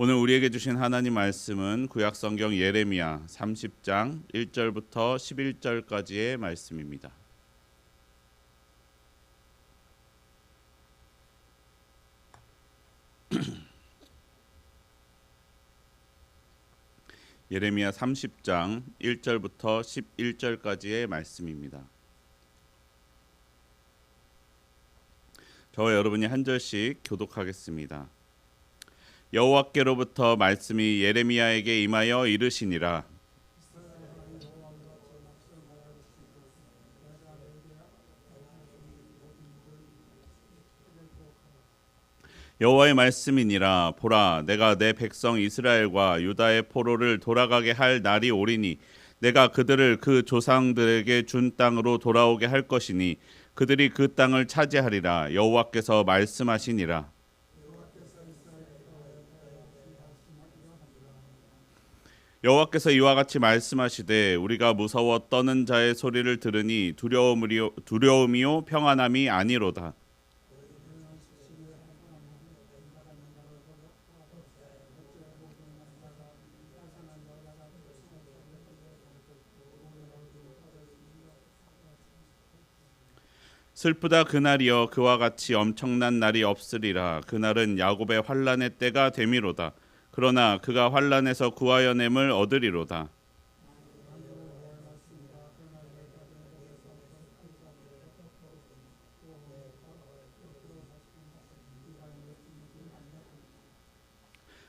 오늘 우리에게 주신 하나님 말씀은 구약성경 예레미야 30장 1절부터 11절까지의 말씀입니다. 예레미야 30장 1절부터 11절까지의 말씀입니다. 저와 여러분이 한 절씩 교독하겠습니다. 여호와께로부터 말씀이 예레미야에게 임하여 이르시니라. 여호와의 말씀이니라. 보라, 내가 내 백성 이스라엘과 유다의 포로를 돌아가게 할 날이 오리니 내가 그들을 그 조상들에게 준 땅으로 돌아오게 할 것이니 그들이 그 땅을 차지하리라. 여호와께서 말씀하시니라. 여호와께서 이와 같이 말씀하시되 우리가 무서워 떠는 자의 소리를 들으니 두려움이요 평안함이 아니로다. 슬프다 그날이여, 그와 같이 엄청난 날이 없으리라. 그날은 야곱의 환난의 때가 되미로다. 그러나 그가 환난에서 구하여냄을 얻으리로다.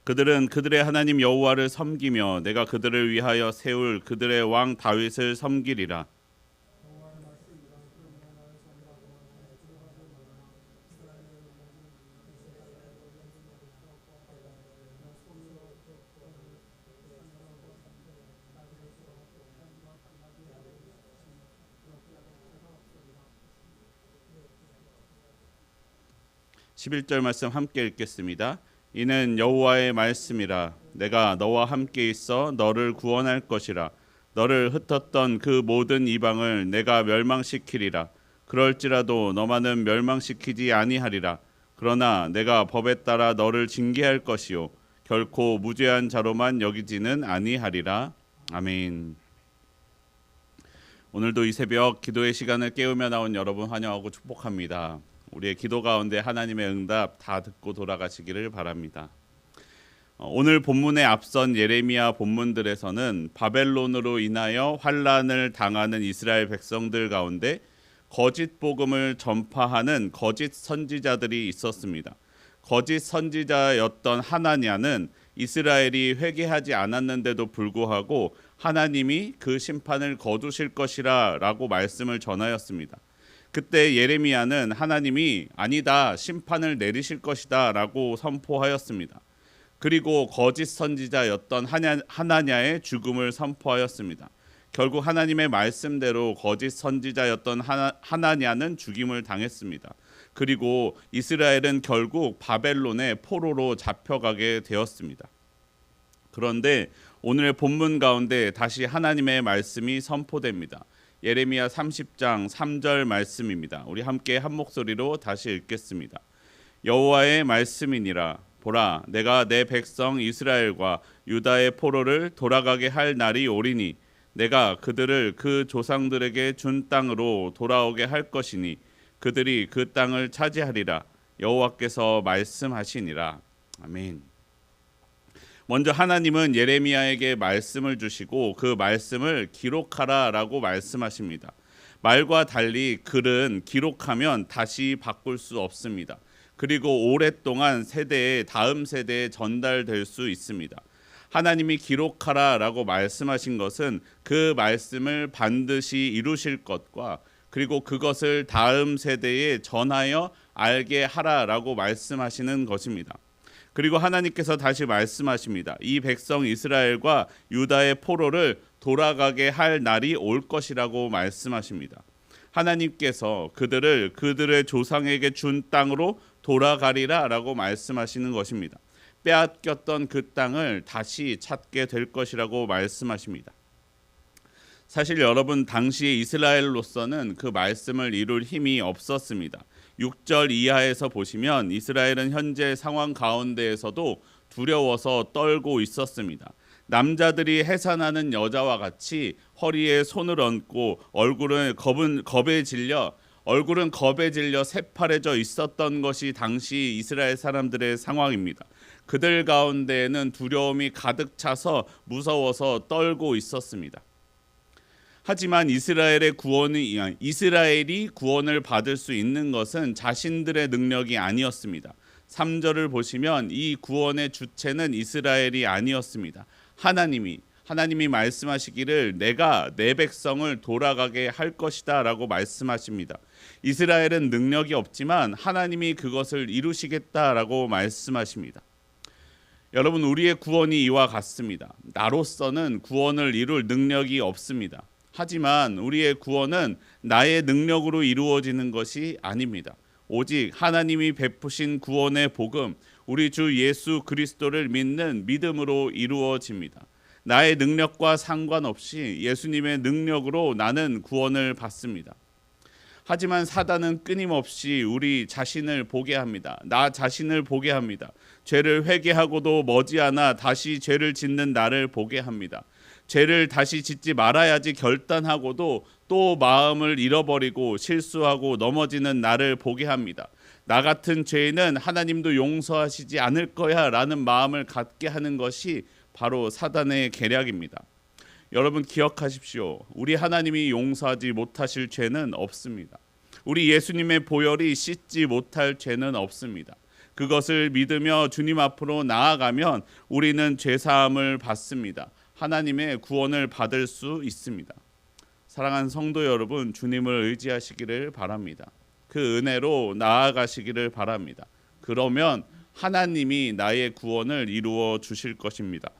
'그들은 그들의 하나님 여호와를 섬기며 내가 그들을 위하여 세울 그들의 왕 다윗을 섬기리라. (11절) 말씀 함께 읽겠습니다. 이는 여호와의 말씀이라. 내가 너와 함께 있어 너를 구원할 것이라. 너를 흩었던 그 모든 이방을 내가 멸망시키리라. 그럴지라도 너만은 멸망시키지 아니하리라. 그러나 내가 법에 따라 너를 징계할 것이요 결코 무죄한 자로만 여기지는 아니하리라. 아멘. 오늘도 이 새벽 기도의 시간을 깨우며 나온 여러분 환영하고 축복합니다. 우리의 기도 가운데 하나님의 응답 다 듣고 돌아가시기를 바랍니다. 오늘 본문에 앞선 예레미야 본문들에서는 바벨론으로 인하여 환난을 당하는 이스라엘 백성들 가운데 거짓 복음을 전파하는 거짓 선지자들이 있었습니다. 거짓 선지자였던 하나냐는 이스라엘이 회개하지 않았는데도 불구하고 하나님이 그 심판을 거두실 것이라 라고 말씀을 전하였습니다. 그때 예레미야는 하나님이 아니다, 심판을 내리실 것이다 라고 선포하였습니다. 그리고 거짓 선지자였던 하나냐의 죽음을 선포하였습니다. 결국 하나님의 말씀대로 거짓 선지자였던 하나냐는 죽임을 당했습니다. 그리고 이스라엘은 결국 바벨론의 포로로 잡혀가게 되었습니다. 그런데 오늘의 본문 가운데 다시 하나님의 말씀이 선포됩니다. 예레미야 30장 3절 말씀입니다. 우리 함께 한 목소리로 다시 읽겠습니다. 여호와의 말씀이니라. 보라, 내가 내 백성 이스라엘과 유다의 포로를 돌아가게 할 날이 오리니 내가 그들을 그 조상들에게 준 땅으로 돌아오게 할 것이니 그들이 그 땅을 차지하리라. 여호와께서 말씀하시니라. 아멘. 먼저 하나님은 예레미야에게 말씀을 주시고 그 말씀을 기록하라라고 말씀하십니다. 말과 달리 글은 기록하면 다시 바꿀 수 없습니다. 그리고 오랫동안 다음 세대에 전달될 수 있습니다. 하나님이 기록하라라고 말씀하신 것은 그 말씀을 반드시 이루실 것과 그리고 그것을 다음 세대에 전하여 알게 하라라고 말씀하시는 것입니다. 그리고 하나님께서 다시 말씀하십니다. 이 백성 이스라엘과 유다의 포로를 돌아가게 할 날이 올 것이라고 말씀하십니다. 하나님께서 그들을 그들의 조상에게 준 땅으로 돌아가리라라고 말씀하시는 것입니다. 빼앗겼던 그 땅을 다시 찾게 될 것이라고 말씀하십니다. 사실 여러분, 당시의 이스라엘로서는 그 말씀을 이룰 힘이 없었습니다. 6절 이하에서 보시면 이스라엘은 현재 상황 가운데에서도 두려워서 떨고 있었습니다. 남자들이 해산하는 여자와 같이 허리에 손을 얹고 얼굴은 겁에 질려 새파래져 있었던 것이 당시 이스라엘 사람들의 상황입니다. 그들 가운데에는 두려움이 가득 차서 무서워서 떨고 있었습니다. 하지만 이스라엘이 구원을 받을 수 있는 것은 자신들의 능력이 아니었습니다. 3절을 보시면 이 구원의 주체는 이스라엘이 아니었습니다. 하나님이 말씀하시기를 내가 내 백성을 돌아가게 할 것이다 라고 말씀하십니다. 이스라엘은 능력이 없지만 하나님이 그것을 이루시겠다라고 말씀하십니다. 여러분, 우리의 구원이 이와 같습니다. 나로서는 구원을 이룰 능력이 없습니다. 하지만 우리의 구원은 나의 능력으로 이루어지는 것이 아닙니다. 오직 하나님이 베푸신 구원의 복음, 우리 주 예수 그리스도를 믿는 믿음으로 이루어집니다. 나의 능력과 상관없이 예수님의 능력으로 나는 구원을 받습니다. 하지만 사단은 끊임없이 우리 자신을 보게 합니다. 나 자신을 보게 합니다. 죄를 회개하고도 머지않아 다시 죄를 짓는 나를 보게 합니다. 죄를 다시 짓지 말아야지 결단하고도 또 마음을 잃어버리고 실수하고 넘어지는 나를 보게 합니다. 나 같은 죄인은 하나님도 용서하시지 않을 거야 라는 마음을 갖게 하는 것이 바로 사단의 계략입니다. 여러분, 기억하십시오. 우리 하나님이 용서하지 못하실 죄는 없습니다. 우리 예수님의 보혈이 씻지 못할 죄는 없습니다. 그것을 믿으며 주님 앞으로 나아가면 우리는 죄사함을 받습니다. 하나님의 구원을 받을 수 있습니다. 사랑하는 성도 여러분, 주님을 의지하시기를 바랍니다. 그 은혜로 나아가시기를 바랍니다. 그러면 하나님이 나의 구원을 이루어 주실 것입니다.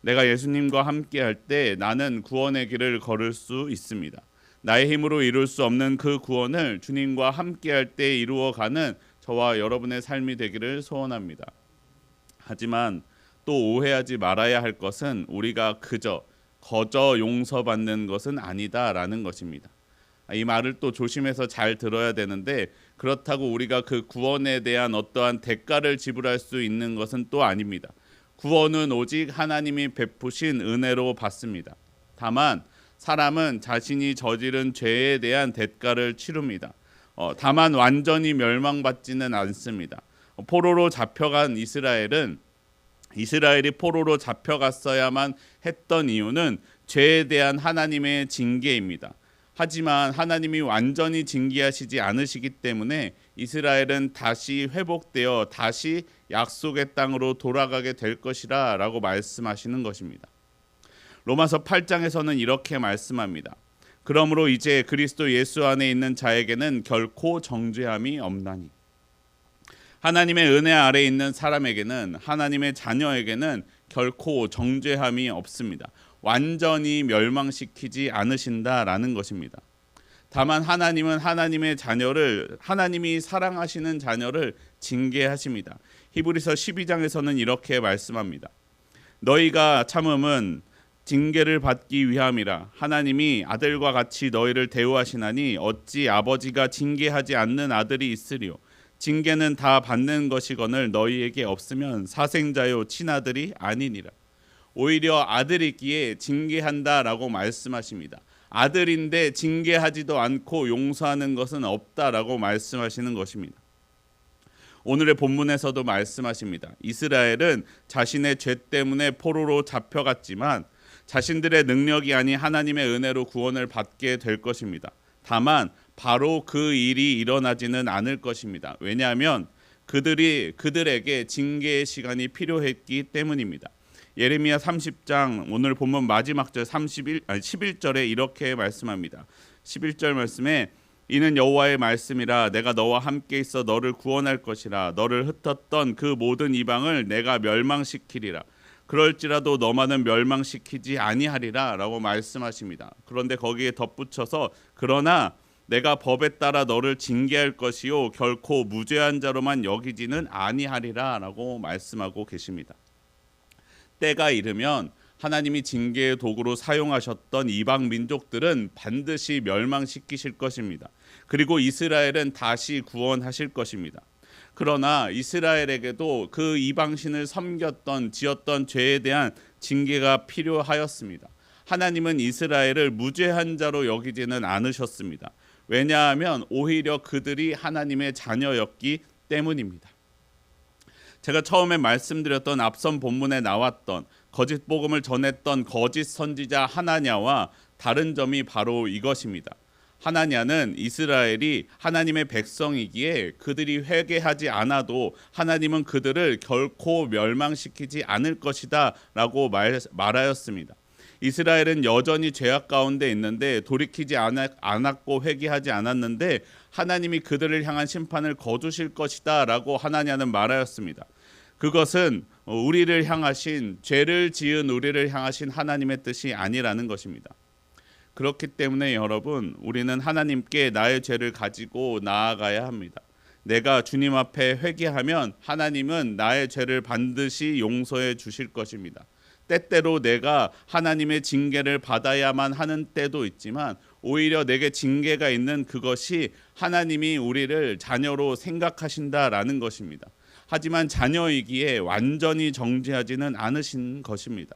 내가 예수님과 함께 할 때 나는 구원의 길을 걸을 수 있습니다. 나의 힘으로 이룰 수 없는 그 구원을 주님과 함께 할 때 이루어가는 저와 여러분의 삶이 되기를 소원합니다. 하지만 또 오해하지 말아야 할 것은 우리가 거저 용서받는 것은 아니다라는 것입니다. 이 말을 또 조심해서 잘 들어야 되는데, 그렇다고 우리가 그 구원에 대한 어떠한 대가를 지불할 수 있는 것은 또 아닙니다. 구원은 오직 하나님이 베푸신 은혜로 받습니다. 다만 사람은 자신이 저지른 죄에 대한 대가를 치릅니다. 다만 완전히 멸망받지는 않습니다. 포로로 잡혀간 이스라엘이 포로로 잡혀갔어야만 했던 이유는 죄에 대한 하나님의 징계입니다. 하지만 하나님이 완전히 징계하시지 않으시기 때문에 이스라엘은 다시 회복되어 다시 약속의 땅으로 돌아가게 될 것이라 라고 말씀하시는 것입니다. 로마서 8장에서는 이렇게 말씀합니다. 그러므로 이제 그리스도 예수 안에 있는 자에게는 결코 정죄함이 없나니. 하나님의 은혜 아래에 있는 사람에게는, 하나님의 자녀에게는 결코 정죄함이 없습니다. 완전히 멸망시키지 않으신다라는 것입니다. 다만 하나님은 하나님이 사랑하시는 자녀를 징계하십니다. 히브리서 12장에서는 이렇게 말씀합니다. 너희가 참음은 징계를 받기 위함이라. 하나님이 아들과 같이 너희를 대우하시나니 어찌 아버지가 징계하지 않는 아들이 있으리요. 징계는 다 받는 것이거늘 너희에게 없으면 사생자요 친아들이 아니니라. 오히려 아들이기에 징계한다라고 말씀하십니다. 아들인데 징계하지도 않고 용서하는 것은 없다라고 말씀하시는 것입니다. 오늘의 본문에서도 말씀하십니다. 이스라엘은 자신의 죄 때문에 포로로 잡혀갔지만 자신들의 능력이 아닌 하나님의 은혜로 구원을 받게 될 것입니다. 다만 바로 그 일이 일어나지는 않을 것입니다. 왜냐하면 그들에게 징계의 시간이 필요했기 때문입니다. 예레미야 30장 오늘 본문 마지막 절 11절에 이렇게 말씀합니다. 11절 말씀에 이는 여호와의 말씀이라. 내가 너와 함께 있어 너를 구원할 것이라. 너를 흩었던 그 모든 이방을 내가 멸망시키리라. 그럴지라도 너만은 멸망시키지 아니하리라 라고 말씀하십니다. 그런데 거기에 덧붙여서 그러나 내가 법에 따라 너를 징계할 것이요 결코 무죄한 자로만 여기지는 아니하리라 라고 말씀하고 계십니다. 때가 이르면 하나님이 징계의 도구로 사용하셨던 이방 민족들은 반드시 멸망시키실 것입니다. 그리고 이스라엘은 다시 구원하실 것입니다. 그러나 이스라엘에게도 그 이방신을 섬겼던 지었던 죄에 대한 징계가 필요하였습니다. 하나님은 이스라엘을 무죄한 자로 여기지는 않으셨습니다. 왜냐하면 오히려 그들이 하나님의 자녀였기 때문입니다. 제가 처음에 말씀드렸던 앞선 본문에 나왔던 거짓 복음을 전했던 거짓 선지자 하나냐와 다른 점이 바로 이것입니다. 하나냐는 이스라엘이 하나님의 백성이기에 그들이 회개하지 않아도 하나님은 그들을 결코 멸망시키지 않을 것이다 라고 말하였습니다. 이스라엘은 여전히 죄악 가운데 있는데 돌이키지 않았고 회개하지 않았는데 하나님이 그들을 향한 심판을 거두실 것이다 라고 하나냐는 말하였습니다. 그것은 우리를 향하신, 죄를 지은 우리를 향하신 하나님의 뜻이 아니라는 것입니다. 그렇기 때문에 여러분, 우리는 하나님께 나의 죄를 가지고 나아가야 합니다. 내가 주님 앞에 회개하면 하나님은 나의 죄를 반드시 용서해 주실 것입니다. 때때로 내가 하나님의 징계를 받아야만 하는 때도 있지만 오히려 내게 징계가 있는 그것이 하나님이 우리를 자녀로 생각하신다라는 것입니다. 하지만 자녀이기에 완전히 정죄하지는 않으신 것입니다.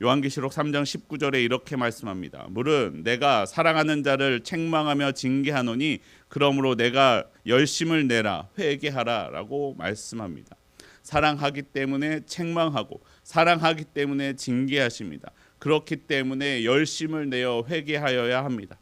요한계시록 3장 19절에 이렇게 말씀합니다. 물은 내가 사랑하는 자를 책망하며 징계하노니 그러므로 내가 열심을 내라 회개하라 라고 말씀합니다. 사랑하기 때문에 책망하고 사랑하기 때문에 징계하십니다. 그렇기 때문에 열심을 내어 회개하여야 합니다.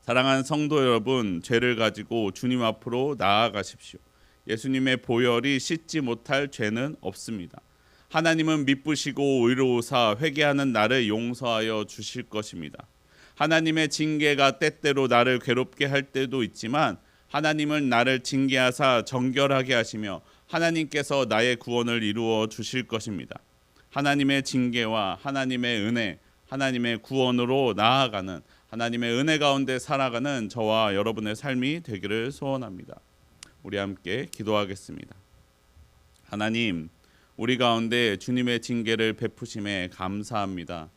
사랑하는 성도 여러분, 죄를 가지고 주님 앞으로 나아가십시오. 예수님의 보혈이 씻지 못할 죄는 없습니다. 하나님은 미쁘시고 의로우사 회개하는 나를 용서하여 주실 것입니다. 하나님의 징계가 때때로 나를 괴롭게 할 때도 있지만 하나님은 나를 징계하사 정결하게 하시며 하나님께서 나의 구원을 이루어 주실 것입니다. 하나님의 징계와 하나님의 은혜, 하나님의 구원으로 나아가는, 하나님의 은혜 가운데 살아가는 저와 여러분의 삶이 되기를 소원합니다. 우리 함께 기도하겠습니다. 하나님, 우리 가운데 주님의 징계를 베푸심에 감사합니다.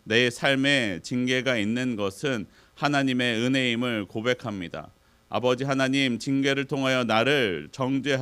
내 삶에 징계가 있는 것은 하나님의 은혜임을 고백합니다. 아버지 하나님, 징계를 통하여 나를 정결케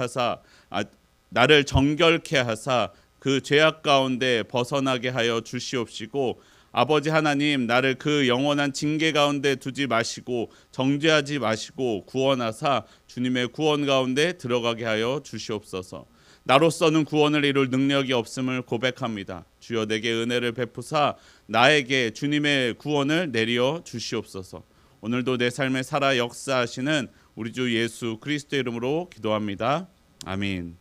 하사 그 죄악 가운데 벗어나게 하여 주시옵시고, 아버지 하나님, 나를 그 영원한 징계 가운데 두지 마시고 정죄하지 마시고 구원하사 주님의 구원 가운데 들어가게 하여 주시옵소서. 나로서는 구원을 이룰 능력이 없음을 고백합니다. 주여 내게 은혜를 베푸사 나에게 주님의 구원을 내려 주시옵소서. 오늘도 내 삶에 살아 역사하시는 우리 주 예수 그리스도의 이름으로 기도합니다. 아멘.